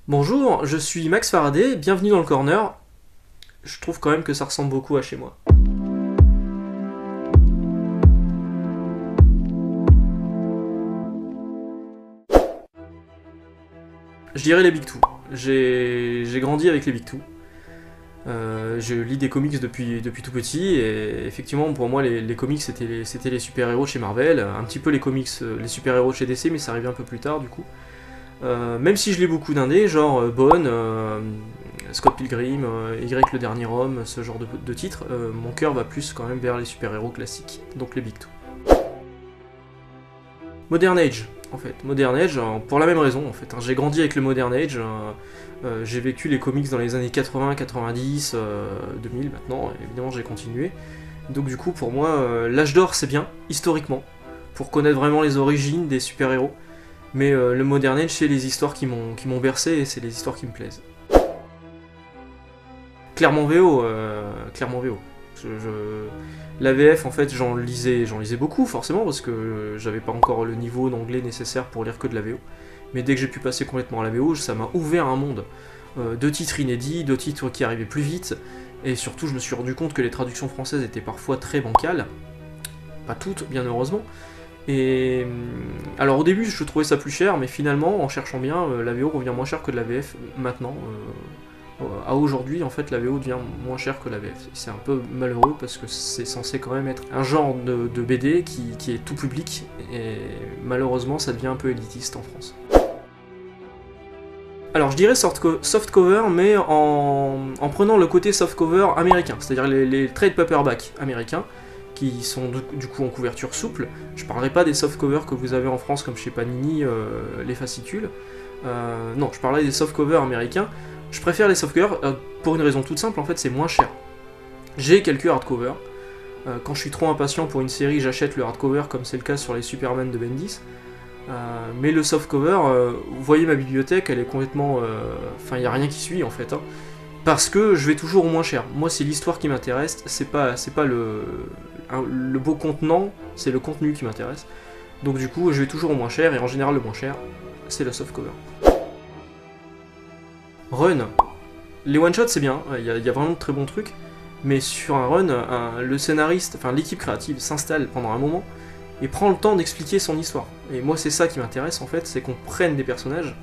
Bonjour, je suis Max Faraday, bienvenue dans le corner. Je trouve quand même que ça ressemble beaucoup à chez moi. Je dirais les Big Two. J'ai grandi avec les Big Two. Je lis des comics depuis tout petit et effectivement pour moi les comics c'était les super-héros chez Marvel, un petit peu les comics, les super-héros chez DC mais ça arrivait un peu plus tard du coup. Même si je lis beaucoup d'indés, genre Bone, Scott Pilgrim, Y le dernier homme, ce genre de titres, mon cœur va plus quand même vers les super-héros classiques, donc les Big Two. Modern Age, en fait. Modern Age, pour la même raison, en fait. J'ai grandi avec le Modern Age, j'ai vécu les comics dans les années 80, 90, 2000 maintenant, et évidemment j'ai continué. Donc du coup, pour moi, l'âge d'or c'est bien, historiquement, pour connaître vraiment les origines des super-héros. Mais le Modern Age, c'est les histoires qui m'ont bercé et c'est les histoires qui me plaisent. Clairement VO, clairement VO. La VF, en fait, j'en lisais beaucoup, forcément, parce que j'avais pas encore le niveau d'anglais nécessaire pour lire que de la VO. Mais dès que j'ai pu passer complètement à la VO, ça m'a ouvert un monde de titres inédits, de titres qui arrivaient plus vite, et surtout, je me suis rendu compte que les traductions françaises étaient parfois très bancales. Pas toutes, bien heureusement. Et alors au début je trouvais ça plus cher, mais finalement en cherchant bien, la VO revient moins cher que de la VF maintenant. À aujourd'hui en fait la VO devient moins cher que la VF. C'est un peu malheureux parce que c'est censé quand même être un genre de BD qui est tout public et malheureusement ça devient un peu élitiste en France. Alors je dirais soft cover mais en prenant le côté soft cover américain, c'est-à-dire les trade paperback américains qui sont du coup en couverture souple. Je parlerai pas des soft covers que vous avez en France comme chez Panini, les fascicules. Non, je parlerai des soft covers américains. Je préfère les soft covers pour une raison toute simple, en fait c'est moins cher. J'ai quelques hardcovers. Quand je suis trop impatient pour une série, j'achète le hardcover comme c'est le cas sur les Superman de Bendis. Mais le softcover, vous voyez ma bibliothèque, elle est complètement... Enfin, il n'y a rien qui suit en fait. Hein. Parce que je vais toujours au moins cher. Moi, c'est l'histoire qui m'intéresse, c'est pas le beau contenant, c'est le contenu qui m'intéresse. Donc du coup, je vais toujours au moins cher, et en général, le moins cher, c'est le softcover. Run. Les one-shots, c'est bien, il y a vraiment de très bons trucs, mais sur un run, le scénariste, enfin l'équipe créative s'installe pendant un moment, et prend le temps d'expliquer son histoire. Et moi, c'est ça qui m'intéresse, en fait, c'est qu'on prenne des personnages,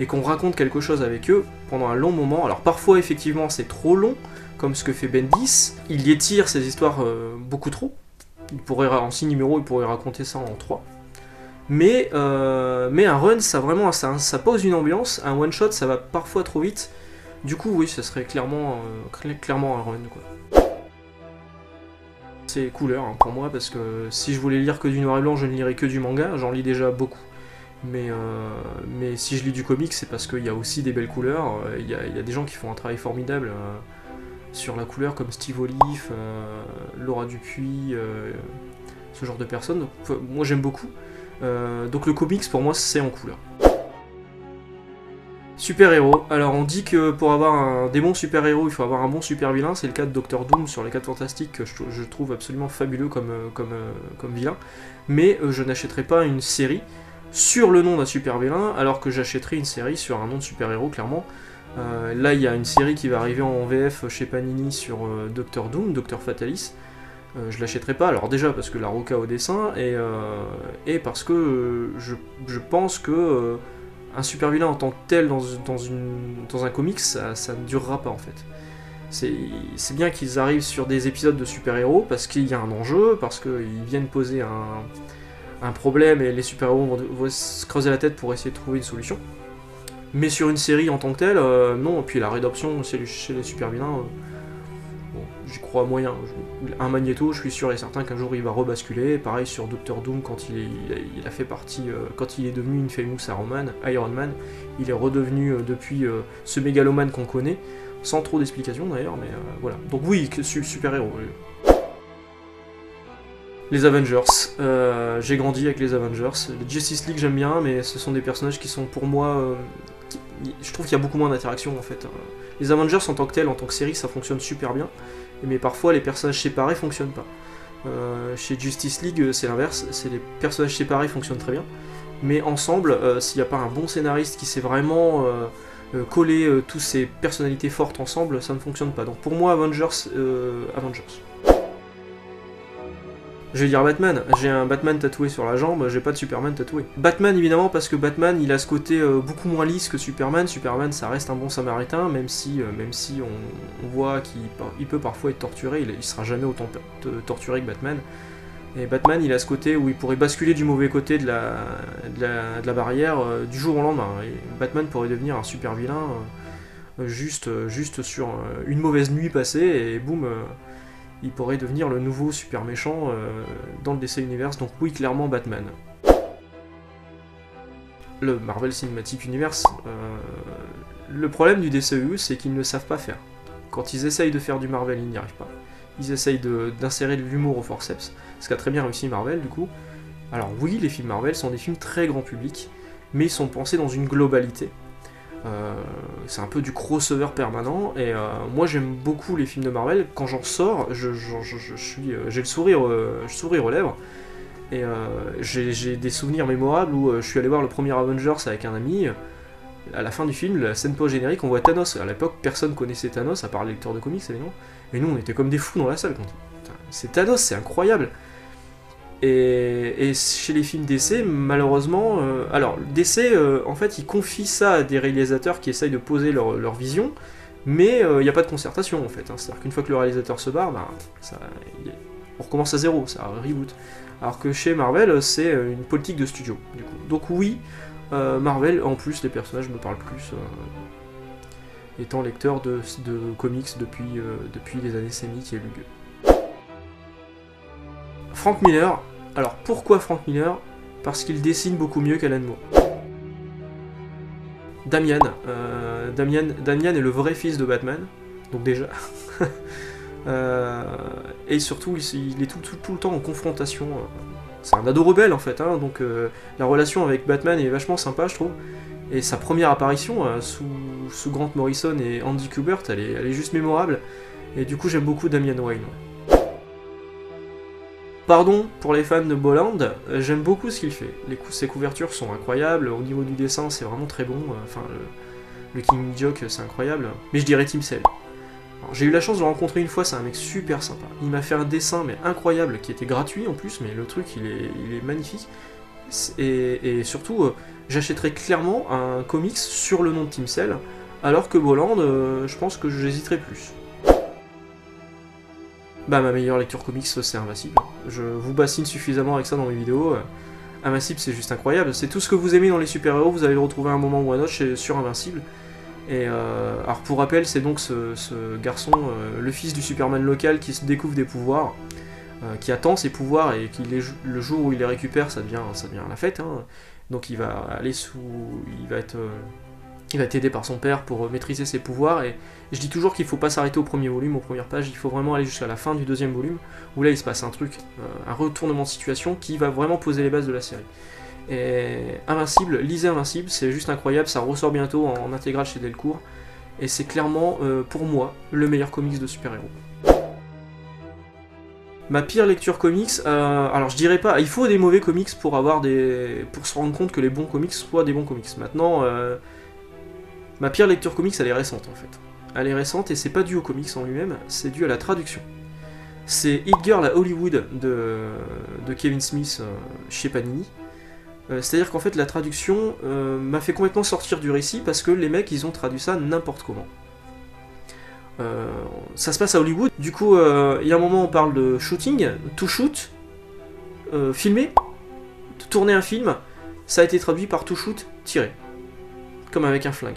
et qu'on raconte quelque chose avec eux pendant un long moment. Alors parfois effectivement c'est trop long, comme ce que fait Bendis, il y étire ses histoires beaucoup trop, en 6 numéros il pourrait raconter ça en 3. Mais un run ça pose une ambiance, un one shot ça va parfois trop vite, du coup oui ça serait clairement un run quoi. C'est couleur hein, pour moi parce que si je voulais lire que du noir et blanc je ne lirais que du manga, j'en lis déjà beaucoup. Mais si je lis du comics, c'est parce qu'il y a aussi des belles couleurs. Il y a des gens qui font un travail formidable sur la couleur, comme Steve Olive, Laura Dupuis, ce genre de personnes. Donc, moi j'aime beaucoup. Donc le comics, pour moi, c'est en couleur. Super-héros. Alors on dit que pour avoir des bons super-héros, il faut avoir un bon super-vilain. C'est le cas de Doctor Doom sur les 4 Fantastiques, que je trouve absolument fabuleux comme vilain. Mais je n'achèterai pas une série sur le nom d'un super vilain, alors que j'achèterai une série sur un nom de super-héros, clairement. Là, il y a une série qui va arriver en VF chez Panini sur Doctor Doom, Docteur Fatalis. Je l'achèterai pas, alors déjà parce que la Roca au dessin, et parce que je pense que un super vilain en tant que tel dans un comics, ça ne durera pas en fait. C'est bien qu'ils arrivent sur des épisodes de super-héros parce qu'il y a un enjeu, parce qu'ils viennent poser un problème et les super-héros vont se creuser la tête pour essayer de trouver une solution. Mais sur une série en tant que telle, non, et puis la rédemption chez les super-vilains, bon, j'y crois moyen. Un Magneto, je suis sûr et certain qu'un jour il va rebasculer. Pareil sur Doctor Doom, quand il a fait partie, quand il est devenu Infamous Iron Man, il est redevenu depuis ce mégalomane qu'on connaît, sans trop d'explications d'ailleurs, mais voilà. Donc oui, super-héros. Les Avengers. J'ai grandi avec les Avengers. Les Justice League j'aime bien, mais ce sont des personnages qui sont pour moi... je trouve qu'il y a beaucoup moins d'interaction en fait. Les Avengers en tant que tels, en tant que série, ça fonctionne super bien, mais parfois les personnages séparés fonctionnent pas. Chez Justice League, c'est l'inverse, c'est les personnages séparés fonctionnent très bien, mais ensemble, s'il n'y a pas un bon scénariste qui sait vraiment coller toutes ces personnalités fortes ensemble, ça ne fonctionne pas. Donc pour moi, Avengers. Je vais dire Batman, j'ai un Batman tatoué sur la jambe, j'ai pas de Superman tatoué. Batman évidemment parce que Batman il a ce côté beaucoup moins lisse que Superman. Superman ça reste un bon samaritain, même si on voit qu'il peut parfois être torturé, il sera jamais autant torturé que Batman. Et Batman il a ce côté où il pourrait basculer du mauvais côté de la barrière du jour au lendemain. Et Batman pourrait devenir un super vilain juste sur une mauvaise nuit passée et boum... il pourrait devenir le nouveau super méchant dans le DC Universe, donc oui, clairement Batman. Le Marvel Cinematic Universe, le problème du DCEU, c'est qu'ils ne savent pas faire. Quand ils essayent de faire du Marvel, ils n'y arrivent pas. Ils essayent d'insérer de l'humour au forceps, ce qu'a très bien réussi Marvel, du coup. Alors oui, les films Marvel sont des films très grand public, mais ils sont pensés dans une globalité. C'est un peu du crossover permanent et moi j'aime beaucoup les films de Marvel. Quand j'en sors, j'ai le sourire aux lèvres et j'ai des souvenirs mémorables où je suis allé voir le premier Avengers avec un ami. À la fin du film, la scène post-générique, on voit Thanos. À l'époque, personne connaissait Thanos à part les lecteurs de comics évidemment. Et nous, on était comme des fous dans la salle. C'est Thanos, c'est incroyable. Et chez les films DC, malheureusement... alors, DC, en fait, ils confient ça à des réalisateurs qui essayent de poser leur vision, mais il n'y a pas de concertation, en fait. Hein. C'est-à-dire qu'une fois que le réalisateur se barre, on recommence à zéro, ça reboot. Alors que chez Marvel, c'est une politique de studio, du coup. Donc oui, Marvel, en plus, les personnages me parlent plus, étant lecteur de comics depuis les années sémiques et Lugue. Frank Miller. Alors pourquoi Frank Miller? Parce qu'il dessine beaucoup mieux qu'Alan Moore. Damian est le vrai fils de Batman, donc déjà. Et surtout, il est tout le temps en confrontation. C'est un ado rebelle en fait, hein, donc la relation avec Batman est vachement sympa, je trouve. Et sa première apparition sous Grant Morrison et Andy Kubert, elle est juste mémorable. Et du coup, j'aime beaucoup Damian Wayne. Pardon pour les fans de Bolland, j'aime beaucoup ce qu'il fait. Ses couvertures sont incroyables, au niveau du dessin c'est vraiment très bon, enfin le King Joke c'est incroyable, mais je dirais Tim Sale. J'ai eu la chance de le rencontrer une fois, c'est un mec super sympa. Il m'a fait un dessin mais incroyable, qui était gratuit en plus, mais le truc il est magnifique. Et surtout, j'achèterais clairement un comics sur le nom de Tim Sale, alors que Bolland, je pense que j'hésiterais plus. Bah ma meilleure lecture comics c'est Invincible. Je vous bassine suffisamment avec ça dans mes vidéos. Invincible c'est juste incroyable. C'est tout ce que vous aimez dans les super-héros, vous allez le retrouver à un moment ou à un autre sur Invincible. Et alors pour rappel, c'est donc ce garçon, le fils du Superman local qui se découvre des pouvoirs, qui attend ses pouvoirs et qui le jour où il les récupère, ça devient la fête. Hein. Donc il va être aidé par son père pour maîtriser ses pouvoirs, et je dis toujours qu'il ne faut pas s'arrêter au premier volume, aux premières pages, il faut vraiment aller jusqu'à la fin du deuxième volume, où là il se passe un truc, un retournement de situation qui va vraiment poser les bases de la série. Et Invincible, lisez Invincible, c'est juste incroyable, ça ressort bientôt en intégrale chez Delcourt, et c'est clairement, pour moi, le meilleur comics de super-héros. Ma pire lecture comics, alors je dirais pas, il faut des mauvais comics pour se rendre compte que les bons comics soient des bons comics. Maintenant, ma pire lecture comics, elle est récente en fait. Elle est récente et c'est pas dû au comics en lui-même, c'est dû à la traduction. C'est Hit Girl à Hollywood de Kevin Smith chez Panini. C'est-à-dire qu'en fait la traduction m'a fait complètement sortir du récit parce que les mecs ils ont traduit ça n'importe comment. Ça se passe à Hollywood, du coup il y a un moment on parle de shooting, to shoot, filmer, tourner un film, ça a été traduit par to shoot, tirer. Comme avec un flingue.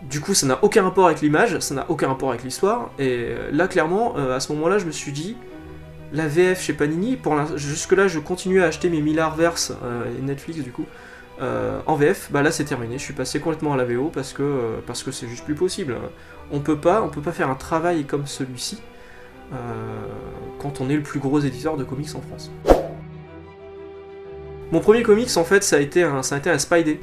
Du coup, ça n'a aucun rapport avec l'image, ça n'a aucun rapport avec l'histoire, et là, clairement, à ce moment-là, je me suis dit, la VF chez Panini, jusque-là, je continuais à acheter mes Millarverse et Netflix, du coup, en VF, bah là, c'est terminé, je suis passé complètement à la VO, parce que c'est juste plus possible. On peut pas faire un travail comme celui-ci, quand on est le plus gros éditeur de comics en France. Mon premier comics, en fait, ça a été un Spidey.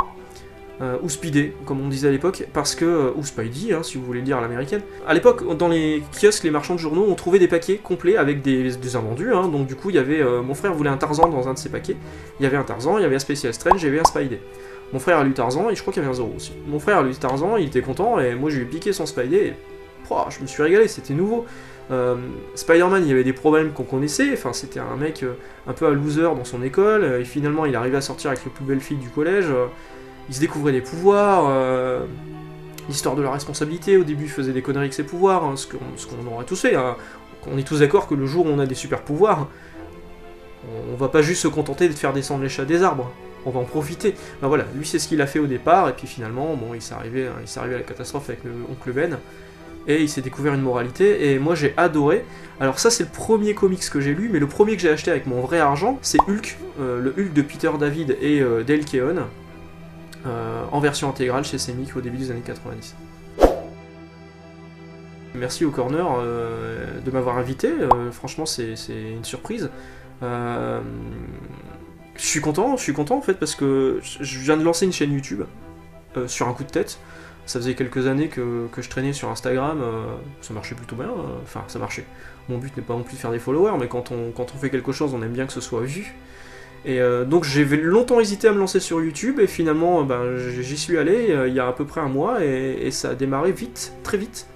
Ou Speedy, comme on disait à l'époque, parce que... ou Spidey, hein, si vous voulez le dire à l'américaine. À l'époque, dans les kiosques, les marchands de journaux, on trouvait des paquets complets avec des invendus, hein, donc du coup, il y avait... mon frère voulait un Tarzan dans un de ses paquets, il y avait un Tarzan, il y avait un Special Strange, il y avait un Spidey. Mon frère a lu Tarzan, et je crois qu'il y avait un Zorro aussi. Mon frère a lu Tarzan, il était content, et moi je lui ai piqué son Spidey, et je me suis régalé, c'était nouveau. Spider-Man, il y avait des problèmes qu'on connaissait, enfin c'était un mec un peu un loser dans son école, et finalement il arrivait à sortir avec les plus belles filles du collège, il se découvrait des pouvoirs, l'histoire de la responsabilité, au début il faisait des conneries avec ses pouvoirs, hein, ce qu'on aurait tous fait, hein. On est tous d'accord que le jour où on a des super pouvoirs, on va pas juste se contenter de faire descendre les chats des arbres, on va en profiter. Ben voilà, lui c'est ce qu'il a fait au départ, et puis finalement, bon, il s'est arrivé à la catastrophe avec le oncle Ben, et il s'est découvert une moralité, et moi j'ai adoré. Alors ça c'est le premier comics que j'ai lu, mais le premier que j'ai acheté avec mon vrai argent, c'est Hulk, le Hulk de Peter David et Dale Keown, en version intégrale chez Semic au début des années 90. Merci au Corner de m'avoir invité, franchement c'est une surprise. Je suis content en fait parce que je viens de lancer une chaîne YouTube sur un coup de tête. Ça faisait quelques années que je traînais sur Instagram, ça marchait plutôt bien, enfin ça marchait. Mon but n'est pas non plus de faire des followers, mais quand on fait quelque chose, on aime bien que ce soit vu. Et donc j'ai longtemps hésité à me lancer sur YouTube, et finalement j'y suis allé il y a à peu près un mois, et ça a démarré vite, très vite.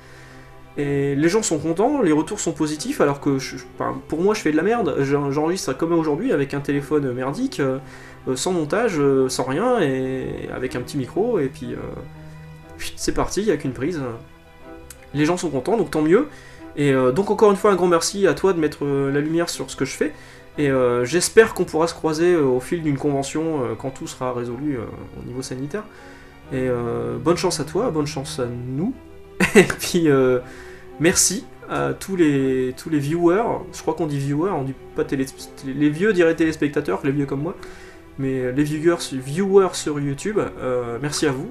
Et les gens sont contents, les retours sont positifs, alors que pour moi je fais de la merde, j'enregistre comme aujourd'hui avec un téléphone merdique, sans montage, sans rien, et avec un petit micro, et puis c'est parti, il n'y a qu'une prise. Les gens sont contents, donc tant mieux. Et donc encore une fois un grand merci à toi de mettre la lumière sur ce que je fais, et j'espère qu'on pourra se croiser au fil d'une convention quand tout sera résolu au niveau sanitaire. Et bonne chance à toi, bonne chance à nous, et puis merci à tous les viewers, je crois qu'on dit viewers, on dit pas les vieux diraient téléspectateurs, les vieux comme moi, mais les viewers sur YouTube, merci à vous,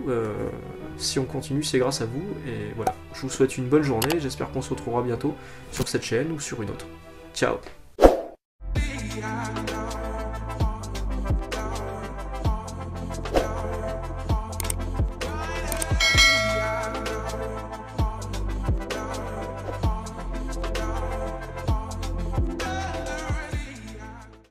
si on continue c'est grâce à vous, et voilà, je vous souhaite une bonne journée, j'espère qu'on se retrouvera bientôt sur cette chaîne ou sur une autre. Ciao.